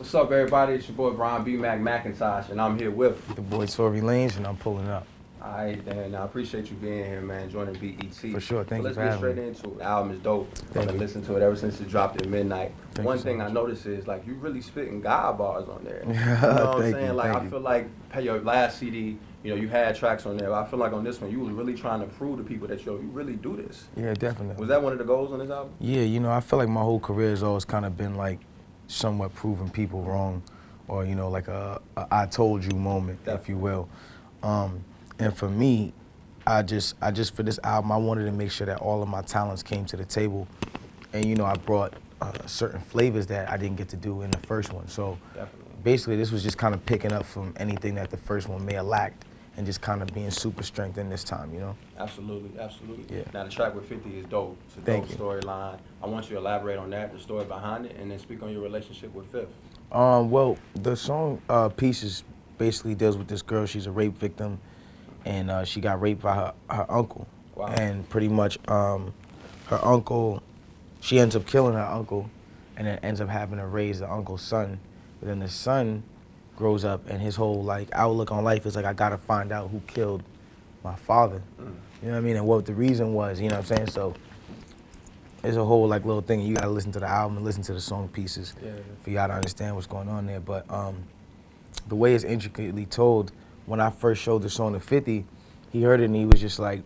What's up, everybody? It's your boy Brian B. McIntosh, and I'm here with. The boy Tory Lanez, and I'm pulling up. Alright, then I appreciate you being here, man, joining BET. For sure, But thank you let's for get having straight me. into it. The album is dope. I've Thank been you. listening to it ever since it dropped at midnight. Thank One you so thing I much. noticed is like you really spitting God bars on there. You know Yeah, what I'm thank saying? you, Like thank I you. feel like your last CD, you had tracks on there. But I feel like on this one you was really trying to prove to people that you really do this. Yeah, definitely. Was that one of the goals on this album? Yeah, I feel like my whole career has always kind of been like somewhat proving people wrong, or like a I told you moment, if you will. And for me, I just for this album, I wanted to make sure that all of my talents came to the table, and I brought certain flavors that I didn't get to do in the first one. So Definitely. basically, this was just kind of picking up from anything that the first one may have lacked, and just kind of being super strengthened this time. Absolutely, absolutely. Yeah. Now the track with 50 is dope. It's a Thank dope you. storyline. I want you to elaborate on that, the story behind it, and then speak on your relationship with Fifth. Well, the song Pieces basically deals with this girl. She's a rape victim, and she got raped by her uncle. Wow. And pretty much her uncle, she ends up killing her uncle, and then ends up having to raise the uncle's son. But then the son grows up, and his whole like outlook on life is like, I gotta find out who killed my father. You know what I mean? And what the reason was, you know what I'm saying? So it's a whole like little thing. You gotta listen to the album and listen to the song Pieces for y'all to understand what's going on there. But the way it's intricately told, when I first showed the song to 50, he heard it and he was just like,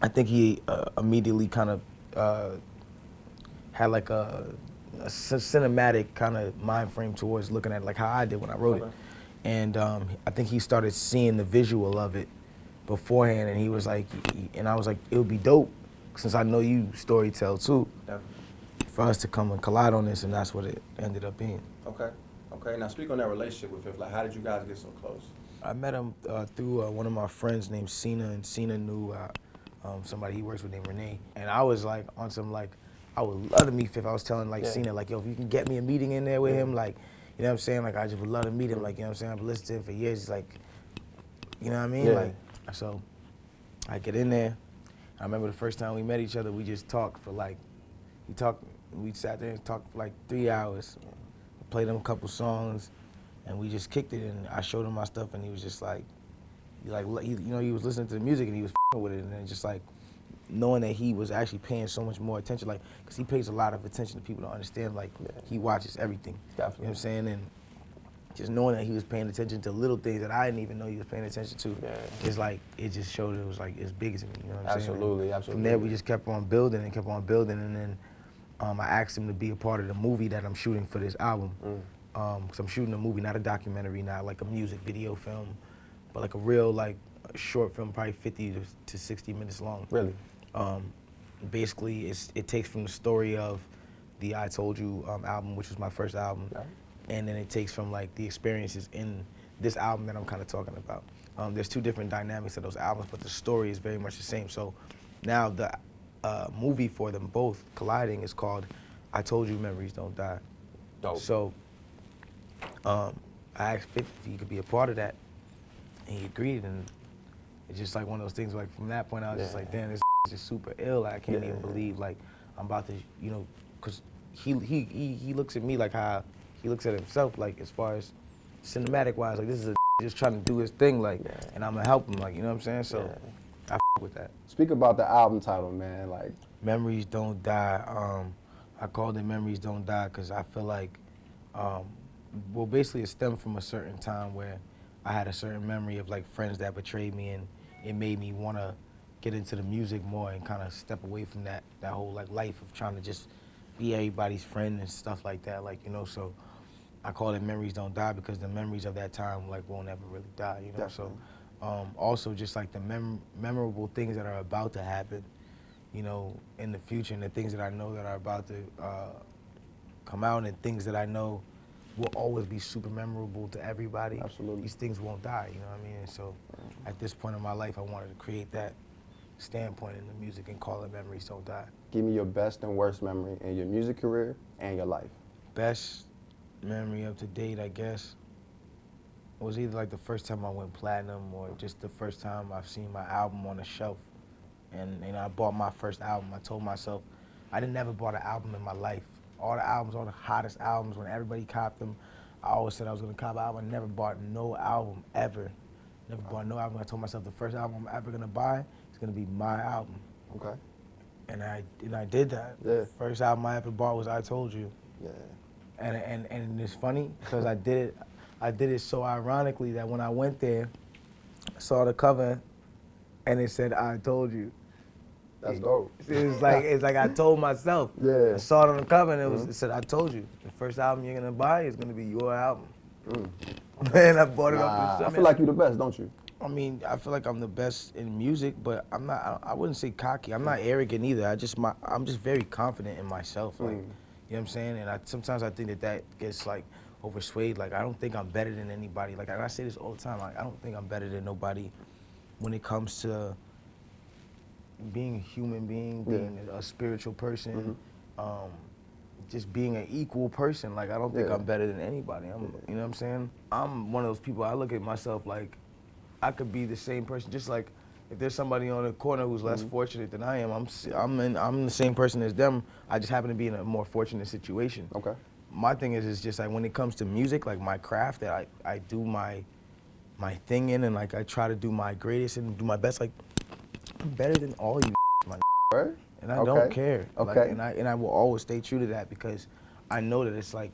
I think he immediately kind of had like a cinematic kind of mind frame towards looking at like how I did when I wrote it. And I think he started seeing the visual of it beforehand, and he was like, and I was like, it would be dope, since I know you storytell too, Definitely. for us to come and collide on this, and that's what it ended up being. Okay. Okay. Now speak on that relationship with Fifth. Like, how did you guys get so close? I met him through one of my friends named Cena, and Cena knew somebody he works with named Renee. And I was like on some like, I would love to meet Fifth. I was telling like Cena, like, yo, if you can get me a meeting in there with him, like, you know what I'm saying? Like, I just would love to meet him, like, you know what I'm saying? I've listened to him for years. He's like, you know what I mean? Yeah. Like, so I get in there. I remember the first time we met each other, we just talked for like, we sat there and talked for like 3 hours. Played him a couple songs, and we just kicked it, and I showed him my stuff, and he was just like, he was listening to the music, and he was with it, and then just like, knowing that he was actually paying so much more attention, like, because he pays a lot of attention to people to understand, like, he watches everything. Definitely. You know what I'm saying? And just knowing that he was paying attention to little things that I didn't even know he was paying attention to, it's like, it just showed it was like, as big as me, you know what I'm saying? Absolutely, And from there, we just kept on building and kept on building, and then I asked him to be a part of the movie that I'm shooting for this album. Because I'm shooting a movie, not a documentary, not like a music video film, but like a real like short film, probably 50 to 60 minutes long. Really? Basically, it takes from the story of the I Told You album, which was my first album, and then it takes from like the experiences in this album that I'm kind of talking about. There's two different dynamics of those albums, but the story is very much the same. So now the movie for them both colliding is called I Told You Memories Don't Die. Dope. So I asked 50 if he could be a part of that, and he agreed, and it's just like one of those things, like from that point I was just like, damn, this is just super ill. I can't even believe like I'm about to, because he looks at me like how he looks at himself, like as far as cinematic wise, like this is a just trying to do his thing, like, and I'm gonna help him, like, you know what I'm saying? So I with that. Speak about the album title, man. Like, Memories Don't Die. I called it Memories Don't Die because I feel like, well, basically it stemmed from a certain time where I had a certain memory of like friends that betrayed me, and it made me want to get into the music more and kind of step away from that whole like life of trying to just be everybody's friend and stuff like that, like, so I call it Memories Don't Die because the memories of that time like won't ever really die, Definitely. So also just like the memorable things that are about to happen, in the future, and the things that I know that are about to come out, and things that I know will always be super memorable to everybody. Absolutely. These things won't die, you know what I mean? And so at this point in my life, I wanted to create that standpoint in the music and call it Memories Don't Die. Give me your best and worst memory in your music career and your life. Best memory up to date, I guess, was either like the first time I went platinum, or just the first time I've seen my album on a shelf. And I bought my first album. I told myself, I didn't never bought an album in my life. All the albums, all the hottest albums, when everybody copped them, I always said I was gonna cop an album. I never bought no album ever. Never bought no album. I told myself the first album I'm ever gonna buy is gonna be my album. Okay. And I did that. Yeah. First album I ever bought was I Told You. Yeah. And it's funny because I did it so ironically that when I went there, I saw the cover and it said I Told You. That's dope. It's like I told myself. Yeah. I saw it on the cover and it said I told you. The first album you're gonna buy is gonna be your album. And I bought it up with I feel like you're the best, don't you? I mean, I feel like I'm the best in music, but I'm not. I wouldn't say cocky. I'm not arrogant either. I'm just very confident in myself. Like, you know what I'm saying? And sometimes I think that gets like overswayed. Like, I don't think I'm better than anybody. Like, I say this all the time. Like, I don't think I'm better than nobody when it comes to being a human being, being a spiritual person, just being an equal person. Like, I don't think I'm better than anybody. You know what I'm saying? I'm one of those people. I look at myself like I could be the same person. Just like if there's somebody on the corner who's less fortunate than I am, I'm the same person as them. I just happen to be in a more fortunate situation. Okay. My thing is just like when it comes to music, like my craft that I do my thing in, and like I try to do my greatest and do my best. Like, I'm better than all you, my Right. and I don't care. Okay. Like, and I will always stay true to that because I know that it's like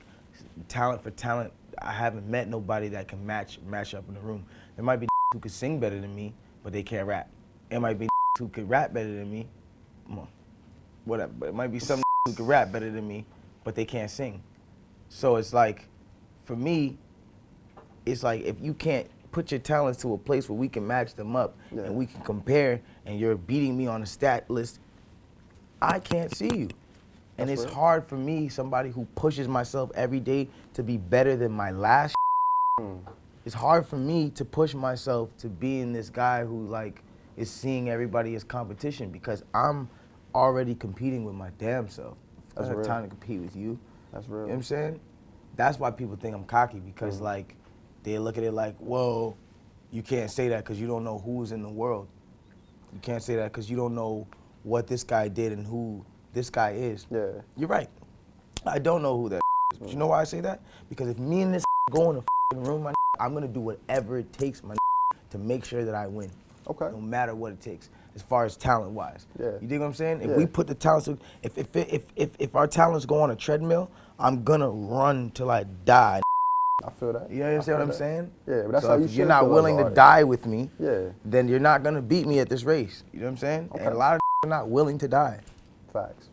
talent for talent. I haven't met nobody that can match up in the room. There might be who could sing better than me, but they can't rap. It might be who could rap better than me. Whatever. But it might be some who could rap better than me, but they can't sing. So it's like, for me, it's like if you can't put your talents to a place where we can match them up and we can compare, and you're beating me on a stat list, I can't see you. And it's hard for me, somebody who pushes myself every day to be better than my last. It's hard for me to push myself to being this guy who like is seeing everybody as competition because I'm already competing with my damn self. I don't have time to compete with you. That's real. You know what I'm saying? That's why people think I'm cocky because like they look at it like, whoa, you can't say that because you don't know who's in the world. You can't say that because you don't know what this guy did and who this guy is. Yeah. You're right. I don't know who that is. But you know why I say that? Because if me and this go in the room, my I'm gonna do whatever it takes, my to make sure that I win. Okay. No matter what it takes, as far as talent wise. Yeah. You dig what I'm saying? If we put the talents, if our talents go on a treadmill, I'm gonna run till I die. I feel that. You understand what I'm saying? Yeah, but that's so how you if should you're not feel willing as an to artist. die with me, then you're not gonna beat me at this race. You know what I'm saying? Okay. And a lot of are not willing to die. Facts.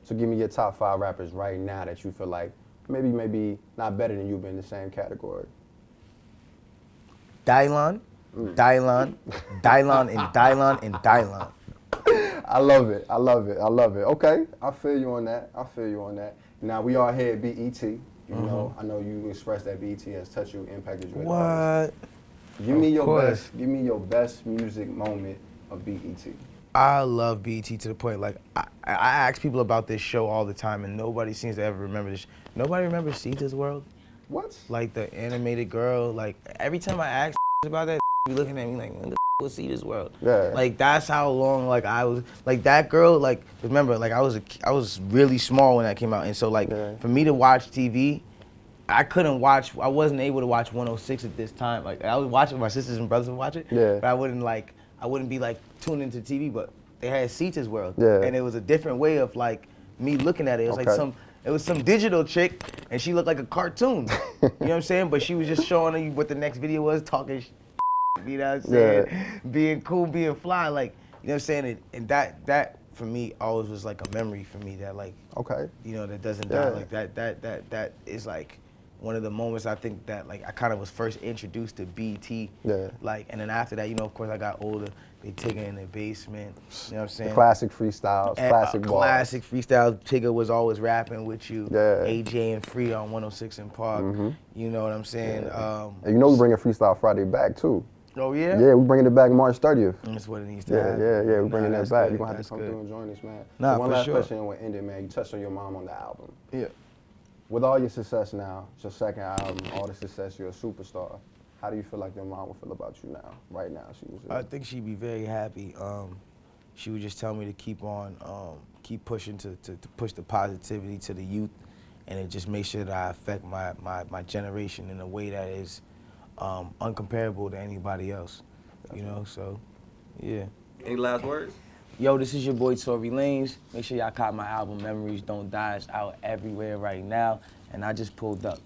So give me your top 5 rappers right now that you feel like maybe not better than you, but in the same category. Dylon, and Dylon. I love it. Okay, I feel you on that. Now we are here at BET. You know, I know you expressed that BET has touched you, impacted you. What? Give me your best music moment of BET. I love BET to the point, like, I ask people about this show all the time, and nobody seems to ever remember this. Nobody remembers Sita's World? What? Like, the animated girl, like, every time I ask about that, be looking at me like, when the was Sita's World? Yeah. Like, that's how long, like, I was, like, that girl, like, remember, like, I was really small when that came out, and so, like, for me to watch TV, I wasn't able to watch 106 at this time. Like, I was watching, my sisters and brothers would watch it, but I wouldn't be like tuned into TV, but they had Sita's World. And it was a different way of like me looking at it. It was like some digital chick and she looked like a cartoon. You know what I'm saying? But she was just showing you what the next video was, talking you know what I'm saying? Being cool, being fly, like, you know what I'm saying? And that for me always was like a memory for me that like, you know, that doesn't die. Like that is like one of the moments I think that like I kind of was first introduced to BT. Like, and then after that, you know, of course I got older. They take it in their basement. You know what I'm saying? The classic freestyles, classic bars. Classic freestyles. Tigger was always rapping with you. AJ and Free on 106 in Park. You know what I'm saying? And you know we bringing Freestyle Friday back too. Oh yeah? Yeah, we bringing it back March 30th. That's what it needs to happen. Yeah, we bringing that back. You're gonna have to That's come good. through and join us, man. Nah, so one for last sure. question and we'll end it, man. You touched on your mom on the album. Yeah. With all your success now, it's your second album, all the success, you're a superstar. How do you feel like your mom would feel about you now, right now? I think she'd be very happy. She would just tell me to keep on, keep pushing to push the positivity to the youth and it just makes sure that I affect my generation in a way that is uncomparable to anybody else. You know, so yeah. Any last words? Yo, this is your boy Tory Lanez. Make sure y'all cop my album Memories Don't Die. It's out everywhere right now, and I just pulled up.